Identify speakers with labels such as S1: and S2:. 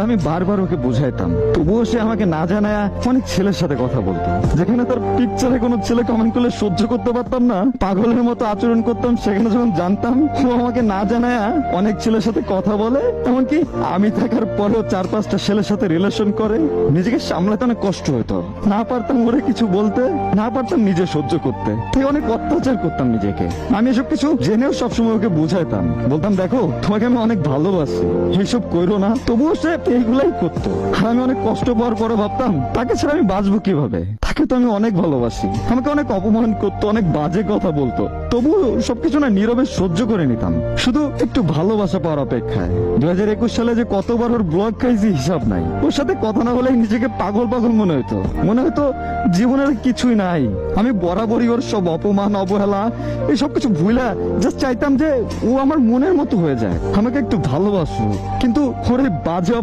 S1: আমি বারবার ওকে বুঝাইতাম, তবুও সে আমাকে না জানায় অনেক ছেলের সাথে কথা বলতো। যেখানে তার পিকচারে কোনো ছেলে কমেন্ট করলে সহ্য করতে পারতাম না, পাগলের মতো আচরণ করতাম, সেখানে যখন জানতাম ও আমাকে না জানায় অনেক ছেলের সাথে কথা বলে, এমনকি আমি থাকার পরেও 4-5টা ছেলের সাথে রিলেশন করে, নিজেকে সামলাতে অনেক কষ্ট হতো। না পারতাম ওরে কিছু বলতে, না পারতাম নিজে সহ্য করতে, তাই অনেক অত্যাচার করতাম নিজেকে। আমি এসব কিছু জেনেও সবসময় ওকে বুঝাইতাম, বলতাম দেখো তোমাকে আমি অনেক ভালোবাসি, এইসব কইরো না। তবুও সে এইগুলাই করতো। আর আমি অনেক কষ্ট পাওয়ার পরে ভাবতাম তাকে ছাড়া আমি বাঁচবো কিভাবে, তাকে তো আমি অনেক ভালোবাসি। আমাকে অনেক অপমান করতো, অনেক বাজে কথা বলতো, তবুও সবকিছু না নীরবে সহ্য করে নিতাম, শুধু একটু ভালোবাসা পাওয়ার অপেক্ষায়। 2021 সালে যে কতবার ওর ব্লগ খাইছি হিসাব নাই। ওর সাথে কথা না বলে নিজেকে পাগল পাগল মনে হতো জীবনের কিছুই নাই। আমি বরাবরই ওর সব অপমান অবহেলা এই সবকিছু ভুলা জাস্ট চাইতাম যে ও আমার মনের মতো হয়ে যায়, আমাকে একটু ভালোবাসুক। কিন্তু ওর এই বাজে